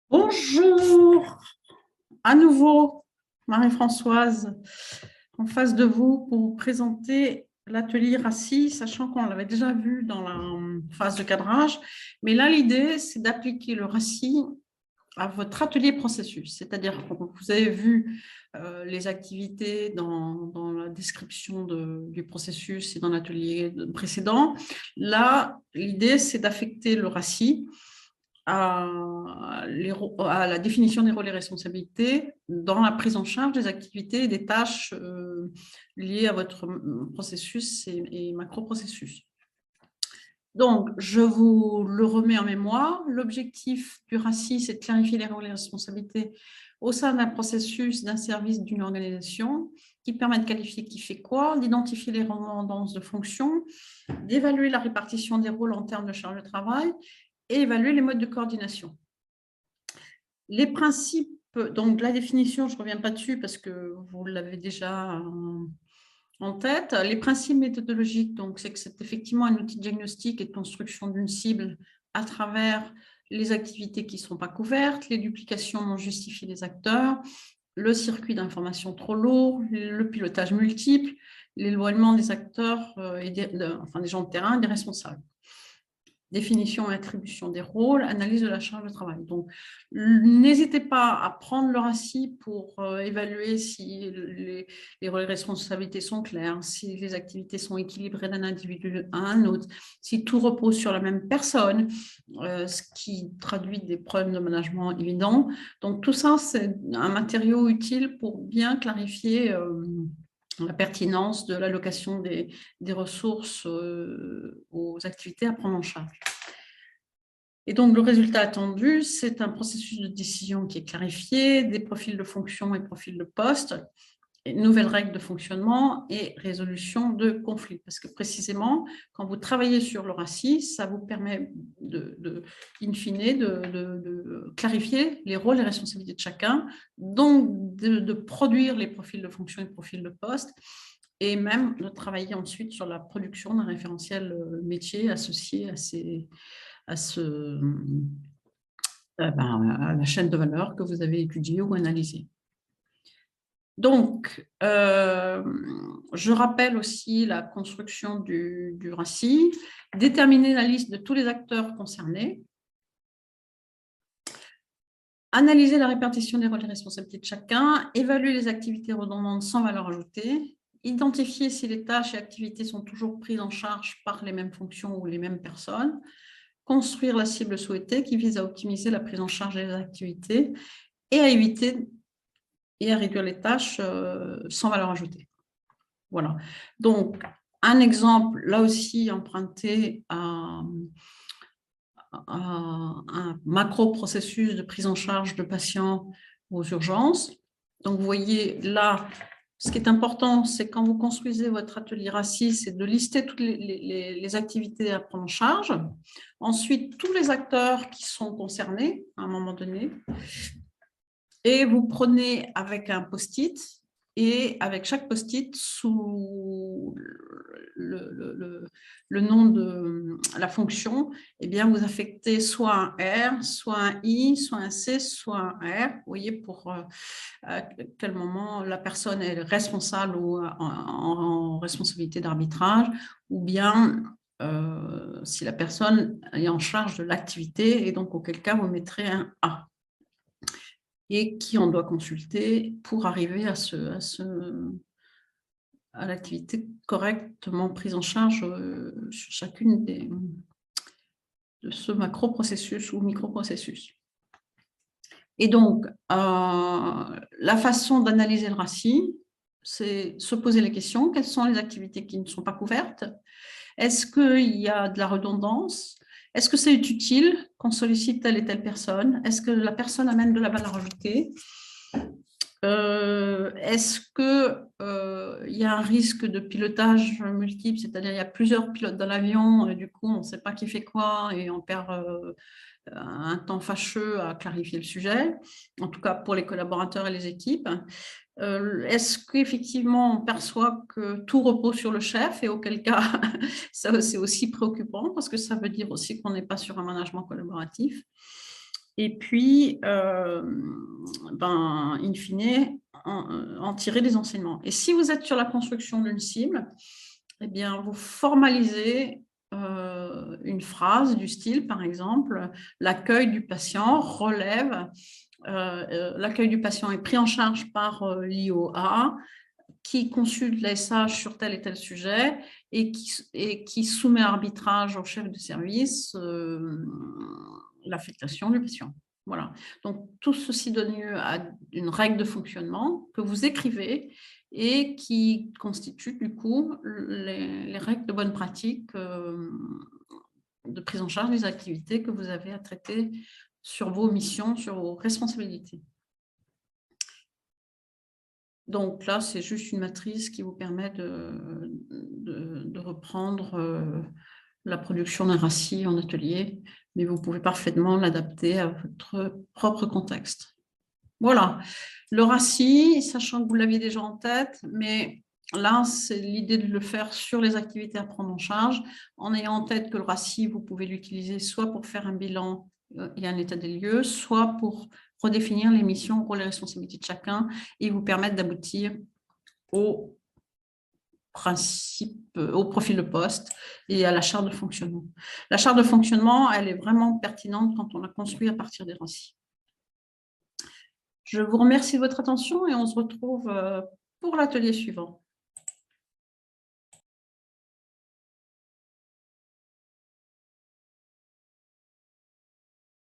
Bonjour, à nouveau, Marie-Françoise, en face de vous pour vous présenter l'atelier RACI, sachant qu'on l'avait déjà vu dans la phase de cadrage. Mais là, l'idée, c'est d'appliquer le RACI à votre atelier processus. C'est-à-dire que vous avez vu les activités dans la description du processus et dans l'atelier précédent. Là, l'idée, c'est d'affecter le RACI à la définition des rôles et responsabilités dans la prise en charge des activités et des tâches liées à votre processus et macro-processus. Donc, je vous le remets en mémoire. L'objectif du RACI, c'est de clarifier les rôles et responsabilités au sein d'un processus, d'un service, d'une organisation, qui permet de qualifier qui fait quoi, d'identifier les redondances de fonctions, d'évaluer la répartition des rôles en termes de charge de travail et évaluer les modes de coordination. Les principes, donc la définition, je ne reviens pas dessus parce que vous l'avez déjà en tête. Les principes méthodologiques, donc c'est que c'est effectivement un outil de diagnostic et de construction d'une cible à travers les activités qui ne sont pas couvertes, les duplications non justifiées des acteurs, le circuit d'information trop lourd, le pilotage multiple, l'éloignement des acteurs et des gens de terrain et des responsables. Définition et attribution des rôles, analyse de la charge de travail. Donc, n'hésitez pas à prendre le RACI pour évaluer si les rôles et responsabilités sont clairs, si les activités sont équilibrées d'un individu à un autre, si tout repose sur la même personne, ce qui traduit des problèmes de management évidents. Donc, tout ça, c'est un matériau utile pour bien clarifier la pertinence de l'allocation des ressources aux activités à prendre en charge. Et donc, le résultat attendu, c'est un processus de décision qui est clarifié, des profils de fonction et profils de poste, nouvelles règles de fonctionnement et résolution de conflits. Parce que précisément, quand vous travaillez sur le RACI, ça vous permet, in fine, de clarifier les rôles et responsabilités de chacun, donc de produire les profils de fonction et profils de poste, et même de travailler ensuite sur la production d'un référentiel métier associé à la chaîne de valeur que vous avez étudiée ou analysée. Donc, je rappelle aussi la construction du RACI, déterminer la liste de tous les acteurs concernés, analyser la répartition des rôles et responsabilités de chacun, évaluer les activités redondantes sans valeur ajoutée, identifier si les tâches et activités sont toujours prises en charge par les mêmes fonctions ou les mêmes personnes, construire la cible souhaitée qui vise à optimiser la prise en charge des activités et à éviter et à réduire les tâches sans valeur ajoutée. Voilà. Donc, un exemple, là aussi, emprunté à un macro-processus de prise en charge de patients aux urgences. Donc, vous voyez là, ce qui est important, c'est quand vous construisez votre atelier RACI, c'est de lister toutes les activités à prendre en charge. Ensuite, tous les acteurs qui sont concernés à un moment donné. Et vous prenez avec un post-it, et avec chaque post-it, sous le nom de la fonction, eh bien, vous affectez soit un R, soit un I, soit un C, soit un R. Vous voyez pour à quel moment la personne est responsable ou en responsabilité d'arbitrage, ou bien si la personne est en charge de l'activité, et donc auquel cas vous mettrez un A. Et qui on doit consulter pour arriver à l'activité correctement prise en charge sur chacune de ce macro-processus ou micro-processus. Et donc, la façon d'analyser le RACI, c'est se poser les questions. Quelles sont les activités qui ne sont pas couvertes? Est-ce qu'il y a de la redondance? Est-ce que c'est utile qu'on sollicite telle et telle personne? Est-ce que la personne amène de la valeur ajoutée? Est-ce qu'il y a un risque de pilotage multiple, c'est-à-dire il y a plusieurs pilotes dans l'avion, et du coup on ne sait pas qui fait quoi et on perd un temps fâcheux à clarifier le sujet, en tout cas pour les collaborateurs et les équipes. Est-ce qu'effectivement on perçoit que tout repose sur le chef, et auquel cas ça c'est aussi préoccupant parce que ça veut dire aussi qu'on n'est pas sur un management collaboratif. et puis, in fine, en tirer des enseignements. Et si vous êtes sur la construction d'une cible, eh bien, vous formalisez une phrase du style, par exemple, l'accueil du patient relève, l'accueil du patient est pris en charge par l'IOA, qui consulte l'ASH sur tel et tel sujet et qui soumet à arbitrage au chef de service l'affectation du patient. Voilà. Donc, tout ceci donne lieu à une règle de fonctionnement que vous écrivez et qui constitue du coup les règles de bonne pratique de prise en charge des activités que vous avez à traiter sur vos missions, sur vos responsabilités. Donc là, c'est juste une matrice qui vous permet de reprendre la production d'un RACI en atelier, mais vous pouvez parfaitement l'adapter à votre propre contexte. Voilà, le RACI, sachant que vous l'aviez déjà en tête, mais là, c'est l'idée de le faire sur les activités à prendre en charge, en ayant en tête que le RACI, vous pouvez l'utiliser soit pour faire un bilan et un état des lieux, soit pour redéfinir les missions, rôles et responsabilités de chacun et vous permettre d'aboutir au profil de poste et à la charte de fonctionnement. La charte de fonctionnement, elle est vraiment pertinente quand on la construit à partir des RACI. Je vous remercie de votre attention et on se retrouve pour l'atelier suivant.